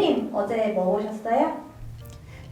대표님 어제 뭐 보셨어요?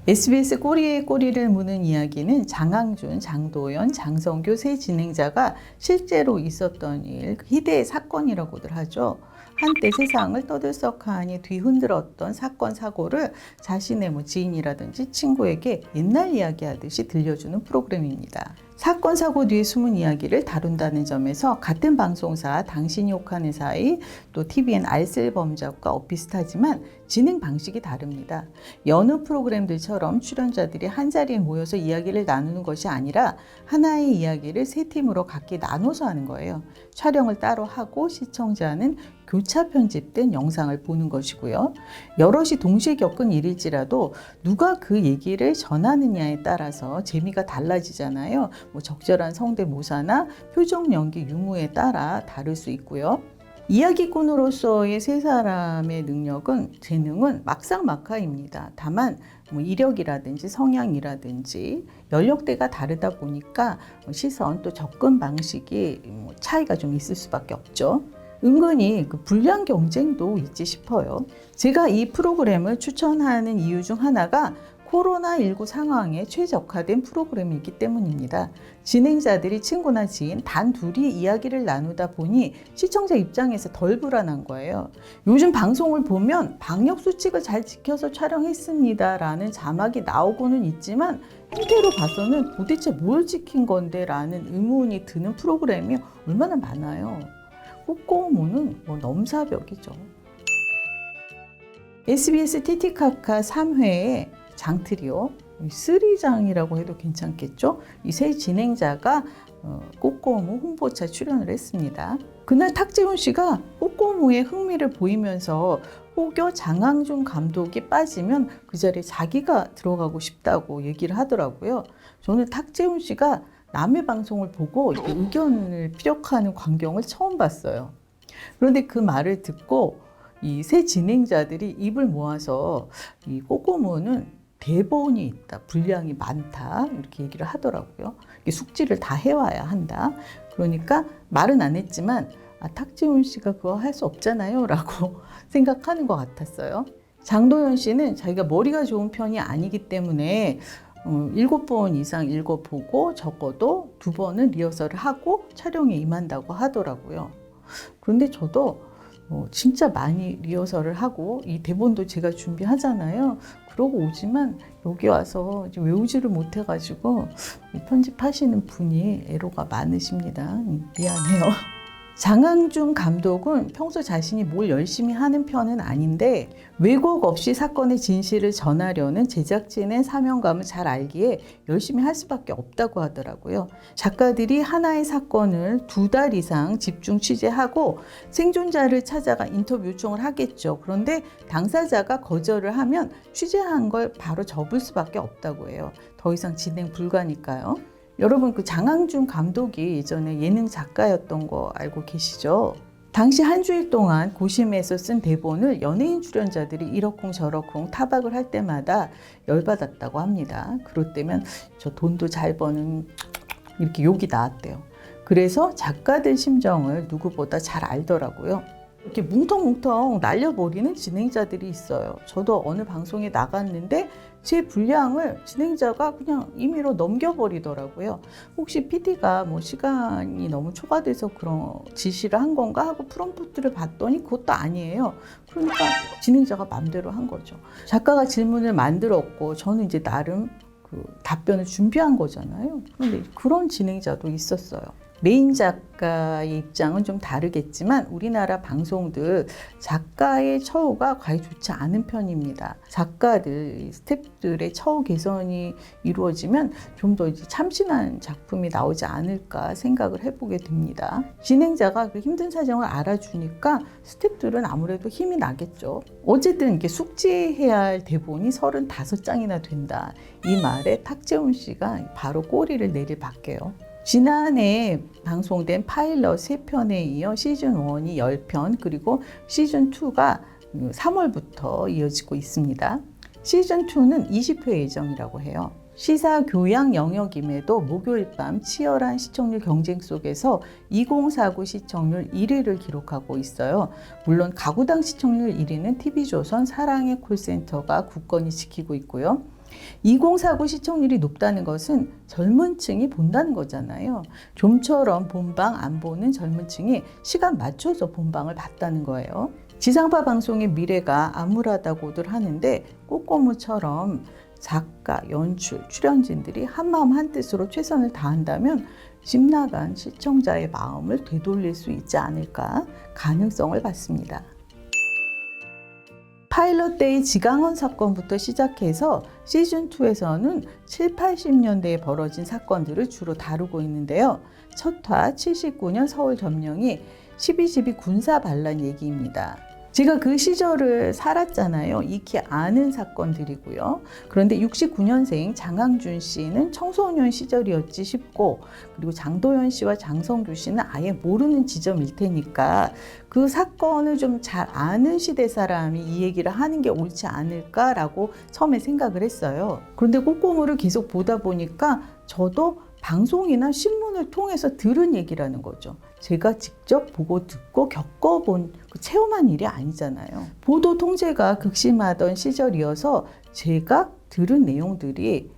SBS 꼬리에 꼬리를 무는 이야기는 장항준, 장도연, 장성규 세 진행자가 실제로 있었던 일, 희대의 사건이라고들 하죠. 한때 세상을 떠들썩하니 뒤흔들었던 사건, 사고를 자신의 지인이라든지 친구에게 옛날 이야기하듯이 들려주는 프로그램입니다. 사건, 사고 뒤에 숨은 이야기를 다룬다는 점에서 같은 방송사 당신이 혹하는 사이, 또 TVN 알쓸범잡과 엇비슷하지만 진행 방식이 다릅니다. 여느 프로그램들처럼 출연자들이 한자리에 모여서 이야기를 나누는 것이 아니라 하나의 이야기를 세 팀으로 각기 나눠서 하는 거예요. 촬영을 따로 하고 시청자는 교차 편집된 영상을 보는 것이고요. 여럿이 동시에 겪은 일일지라도 누가 그 얘기를 전하느냐에 따라서 재미가 달라지잖아요. 적절한 성대모사나 표정 연기 유무에 따라 다를 수 있고요. 이야기꾼으로서의 세 사람의 재능은 막상막하입니다. 다만 이력이라든지 성향이라든지 연령대가 다르다 보니까 시선 또 접근 방식이 차이가 좀 있을 수밖에 없죠. 은근히 불리한 경쟁도 있지 싶어요. 제가 이 프로그램을 추천하는 이유 중 하나가 코로나19 상황에 최적화된 프로그램이기 때문입니다. 진행자들이 친구나 지인 단 둘이 이야기를 나누다 보니 시청자 입장에서 덜 불안한 거예요. 요즘 방송을 보면 방역 수칙을 잘 지켜서 촬영했습니다 라는 자막이 나오고는 있지만 형태로 봐서는 도대체 뭘 지킨 건데 라는 의문이 드는 프로그램이 얼마나 많아요. 꼬꼬무는 넘사벽이죠. SBS 티티카카 3회에 장트리오, 3장이라고 해도 괜찮겠죠? 이 세 진행자가 꼬꼬무 홍보차 출연을 했습니다. 그날 탁재훈 씨가 꼬꼬무에 흥미를 보이면서 혹여 장항준 감독이 빠지면 그 자리에 자기가 들어가고 싶다고 얘기를 하더라고요. 저는 탁재훈 씨가 남의 방송을 보고 의견을 피력하는 광경을 처음 봤어요. 그런데 그 말을 듣고 이 세 진행자들이 입을 모아서 이 꼬꼬무는 대본이 있다, 분량이 많다 이렇게 얘기를 하더라고요. 숙지를 다 해와야 한다. 그러니까 말은 안 했지만 탁재훈 씨가 그거 할 수 없잖아요 라고 생각하는 것 같았어요. 장도연 씨는 자기가 머리가 좋은 편이 아니기 때문에 7번 이상 읽어보고 적어도 2번은 리허설을 하고 촬영에 임한다고 하더라고요. 그런데 저도 진짜 많이 리허설을 하고 이 대본도 제가 준비하잖아요. 그러고 오지만 여기 와서 외우지를 못해가지고 편집하시는 분이 애로가 많으십니다. 미안해요. 장항준 감독은 평소 자신이 뭘 열심히 하는 편은 아닌데 왜곡 없이 사건의 진실을 전하려는 제작진의 사명감을 잘 알기에 열심히 할 수밖에 없다고 하더라고요. 작가들이 하나의 사건을 2달 이상 집중 취재하고 생존자를 찾아가 인터뷰 요청을 하겠죠. 그런데 당사자가 거절을 하면 취재한 걸 바로 접을 수밖에 없다고 해요. 더 이상 진행 불가니까요. 여러분 장항준 감독이 예전에 예능 작가였던 거 알고 계시죠? 당시 한 주일 동안 고심해서 쓴 대본을 연예인 출연자들이 이러쿵저러쿵 타박을 할 때마다 열받았다고 합니다. 그럴 때면 저 돈도 잘 버는 이렇게 욕이 나왔대요. 그래서 작가들 심정을 누구보다 잘 알더라고요. 이렇게 뭉텅뭉텅 날려버리는 진행자들이 있어요. 저도 어느 방송에 나갔는데 제 분량을 진행자가 그냥 임의로 넘겨버리더라고요. 혹시 PD가 시간이 너무 초과돼서 그런 지시를 한 건가 하고 프롬프트를 봤더니 그것도 아니에요. 그러니까 진행자가 맘대로 한 거죠. 작가가 질문을 만들었고 저는 이제 나름 답변을 준비한 거잖아요. 그런데 그런 진행자도 있었어요. 메인 작가의 입장은 좀 다르겠지만 우리나라 방송들 작가의 처우가 과히 좋지 않은 편입니다. 작가들, 스태프들의 처우 개선이 이루어지면 좀 더 참신한 작품이 나오지 않을까 생각을 해보게 됩니다. 진행자가 그 힘든 사정을 알아주니까 스태프들은 아무래도 힘이 나겠죠. 어쨌든 이렇게 숙지해야 할 대본이 35장이나 된다. 이 말에 탁재훈 씨가 바로 꼬리를 내리박게요. 지난해 방송된 파일럿 3편에 이어 시즌1이 10편 그리고 시즌2가 3월부터 이어지고 있습니다. 시즌2는 20회 예정이라고 해요. 시사 교양 영역임에도 목요일 밤 치열한 시청률 경쟁 속에서 2049 시청률 1위를 기록하고 있어요. 물론 가구당 시청률 1위는 TV조선 사랑의 콜센터가 굳건히 지키고 있고요. 2049 시청률이 높다는 것은 젊은 층이 본다는 거잖아요. 좀처럼 본방 안 보는 젊은 층이 시간 맞춰서 본방을 봤다는 거예요. 지상파 방송의 미래가 암울하다고들 하는데 꼬꼬무처럼 작가, 연출, 출연진들이 한마음 한뜻으로 최선을 다한다면 집 나간 시청자의 마음을 되돌릴 수 있지 않을까 가능성을 봤습니다. 파일럿데이 지강원 사건부터 시작해서 시즌2에서는 7, 80년대에 벌어진 사건들을 주로 다루고 있는데요. 첫화 79년 서울 점령이 12.12 군사 반란 얘기입니다. 제가 그 시절을 살았잖아요. 익히 아는 사건들이고요. 그런데 69년생 장항준 씨는 청소년 시절이었지 싶고, 그리고 장도연 씨와 장성규 씨는 아예 모르는 지점일 테니까 그 사건을 좀 잘 아는 시대 사람이 이 얘기를 하는 게 옳지 않을까라고 처음에 생각을 했어요. 그런데 꼬꼬무를 계속 보다 보니까 저도 방송이나 신문을 통해서 들은 얘기라는 거죠. 제가 직접 보고 듣고 겪어본 체험한 일이 아니잖아요. 보도 통제가 극심하던 시절이어서 제가 들은 내용들이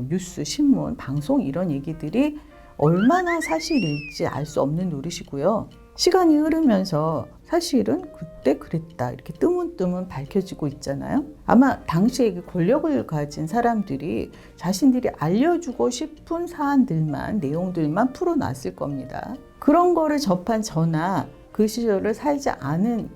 뉴스, 신문, 방송 이런 얘기들이 얼마나 사실일지 알 수 없는 노릇이고요. 시간이 흐르면서 사실은 그때 그랬다 이렇게 뜨문뜨문 밝혀지고 있잖아요. 아마 당시에 권력을 가진 사람들이 자신들이 알려주고 싶은 사안들만, 내용들만 풀어놨을 겁니다. 그런 거를 접한 저나 그 시절을 살지 않은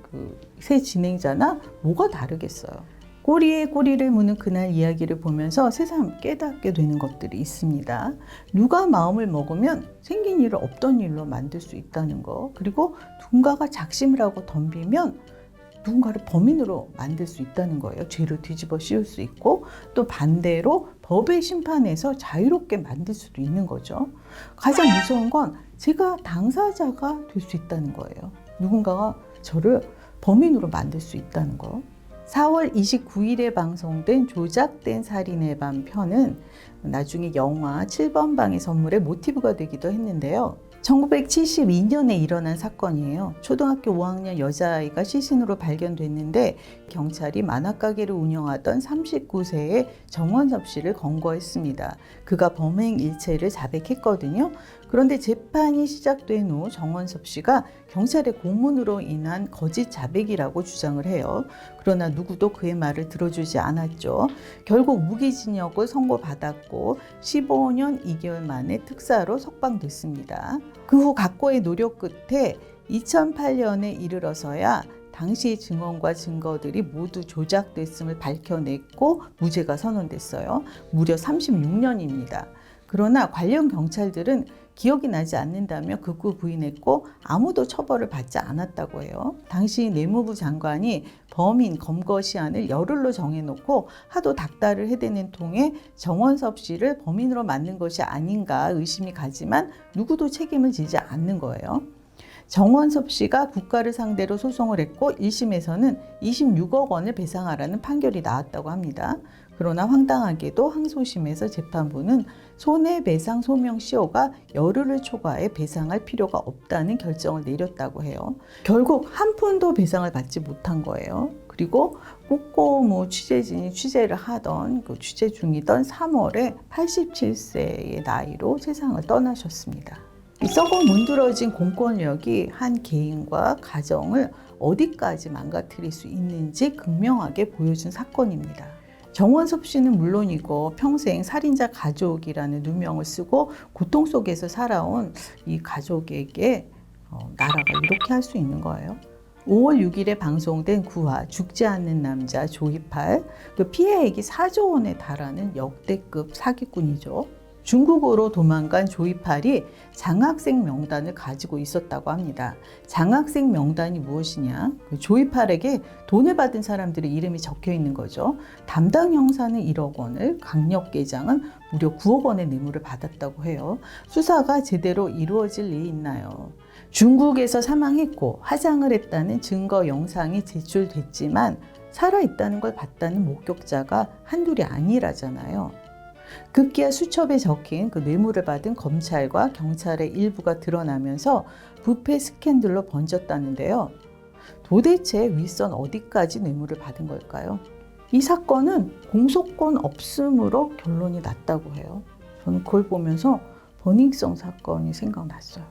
새 진행자나 뭐가 다르겠어요. 꼬리에 꼬리를 무는 그날 이야기를 보면서 새삼 깨닫게 되는 것들이 있습니다. 누가 마음을 먹으면 생긴 일을 없던 일로 만들 수 있다는 거, 그리고 누군가가 작심을 하고 덤비면 누군가를 범인으로 만들 수 있다는 거예요. 죄를 뒤집어 씌울 수 있고, 또 반대로 법의 심판에서 자유롭게 만들 수도 있는 거죠. 가장 무서운 건 제가 당사자가 될 수 있다는 거예요. 누군가가 저를 범인으로 만들 수 있다는 거. 4월 29일에 방송된 조작된 살인의 밤 편은 나중에 영화 7번 방의 선물의 모티브가 되기도 했는데요. 1972년에 일어난 사건이에요. 초등학교 5학년 여자아이가 시신으로 발견됐는데 경찰이 만화가게를 운영하던 39세의 정원섭 씨를 검거했습니다. 그가 범행 일체를 자백했거든요. 그런데 재판이 시작된 후 정원섭 씨가 경찰의 고문으로 인한 거짓 자백이라고 주장을 해요. 그러나 누구도 그의 말을 들어주지 않았죠. 결국 무기징역을 선고받았고 15년 2개월 만에 특사로 석방됐습니다. 그 후 각고의 노력 끝에 2008년에 이르러서야 당시 증언과 증거들이 모두 조작됐음을 밝혀냈고 무죄가 선언됐어요. 무려 36년입니다. 그러나 관련 경찰들은 기억이 나지 않는다며 극구 부인했고 아무도 처벌을 받지 않았다고 해요. 당시 내무부 장관이 범인 검거 시한을 열흘로 정해놓고 하도 닥달을 해대는 통에 정원섭 씨를 범인으로 만든 것이 아닌가 의심이 가지만 누구도 책임을 지지 않는 거예요. 정원섭 씨가 국가를 상대로 소송을 했고 1심에서는 26억 원을 배상하라는 판결이 나왔다고 합니다. 그러나 황당하게도 항소심에서 재판부는 손해배상 소명 시효가 열흘을 초과해 배상할 필요가 없다는 결정을 내렸다고 해요. 결국 한 푼도 배상을 받지 못한 거예요. 그리고 꼬꼬무 취재진이 취재를 하던 취재 중이던 3월에 87세의 나이로 세상을 떠나셨습니다. 이 썩어 문드러진 공권력이 한 개인과 가정을 어디까지 망가뜨릴 수 있는지 극명하게 보여준 사건입니다. 정원섭 씨는 물론이고 평생 살인자 가족이라는 누명을 쓰고 고통 속에서 살아온 이 가족에게 나라가 이렇게 할 수 있는 거예요. 5월 6일에 방송된 9화 죽지 않는 남자 조이팔, 그 피해액이 4조 원에 달하는 역대급 사기꾼이죠. 중국으로 도망간 조이팔이 장학생 명단을 가지고 있었다고 합니다. 장학생 명단이 무엇이냐? 조이팔에게 돈을 받은 사람들의 이름이 적혀 있는 거죠. 담당 형사는 1억 원을, 강력계장은 무려 9억 원의 뇌물을 받았다고 해요. 수사가 제대로 이루어질 리 있나요? 중국에서 사망했고 화장을 했다는 증거 영상이 제출됐지만 살아있다는 걸 봤다는 목격자가 한둘이 아니라잖아요. 급기야 수첩에 적힌 그 뇌물을 받은 검찰과 경찰의 일부가 드러나면서 부패 스캔들로 번졌다는데요. 도대체 윗선 어디까지 뇌물을 받은 걸까요? 이 사건은 공소권 없음으로 결론이 났다고 해요. 저는 그걸 보면서 버닝썬 사건이 생각났어요.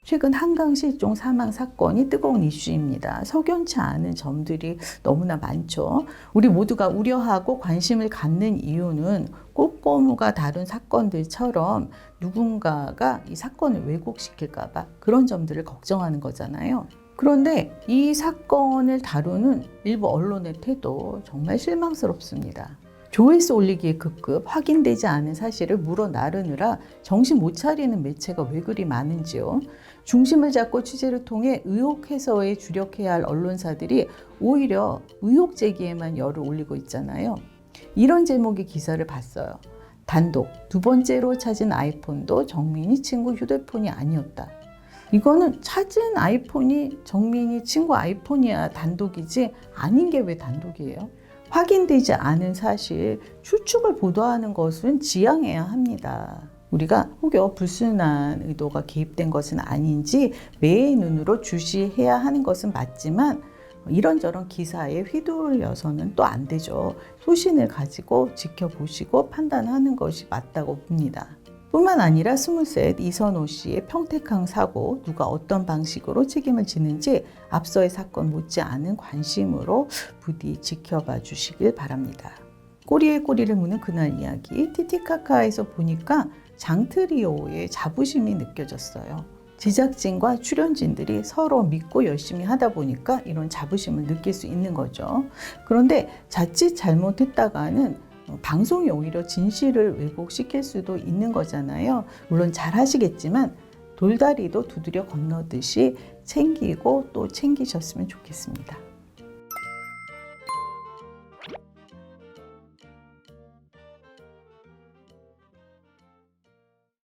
최근 한강 실종 사망 사건이 뜨거운 이슈입니다. 석연치 않은 점들이 너무나 많죠. 우리 모두가 우려하고 관심을 갖는 이유는 꽃고무가 다룬 사건들처럼 누군가가 이 사건을 왜곡시킬까 봐 그런 점들을 걱정하는 거잖아요. 그런데 이 사건을 다루는 일부 언론의 태도 정말 실망스럽습니다. 조회수 올리기에 급급 확인되지 않은 사실을 물어 나르느라 정신 못 차리는 매체가 왜 그리 많은지요. 중심을 잡고 취재를 통해 의혹 해소에 주력해야 할 언론사들이 오히려 의혹 제기에만 열을 올리고 있잖아요. 이런 제목의 기사를 봤어요. 단독, 두 번째로 찾은 아이폰도 정민이 친구 휴대폰이 아니었다. 이거는 찾은 아이폰이 정민이 친구 아이폰이야 단독이지 아닌 게 왜 단독이에요? 확인되지 않은 사실, 추측을 보도하는 것은 지양해야 합니다. 우리가 혹여 불순한 의도가 개입된 것은 아닌지 매의 눈으로 주시해야 하는 것은 맞지만 이런저런 기사에 휘둘려서는 또 안 되죠. 소신을 가지고 지켜보시고 판단하는 것이 맞다고 봅니다. 뿐만 아니라 스물셋 이선호 씨의 평택항 사고 누가 어떤 방식으로 책임을 지는지 앞서의 사건 못지않은 관심으로 부디 지켜봐 주시길 바랍니다. 꼬리에 꼬리를 무는 그날 이야기 티티카카에서 보니까 장트리오의 자부심이 느껴졌어요. 제작진과 출연진들이 서로 믿고 열심히 하다 보니까 이런 자부심을 느낄 수 있는 거죠. 그런데 자칫 잘못했다가는 방송이 오히려 진실을 왜곡시킬 수도 있는 거잖아요. 물론 잘 하시겠지만 돌다리도 두드려 건너듯이 챙기고 또 챙기셨으면 좋겠습니다.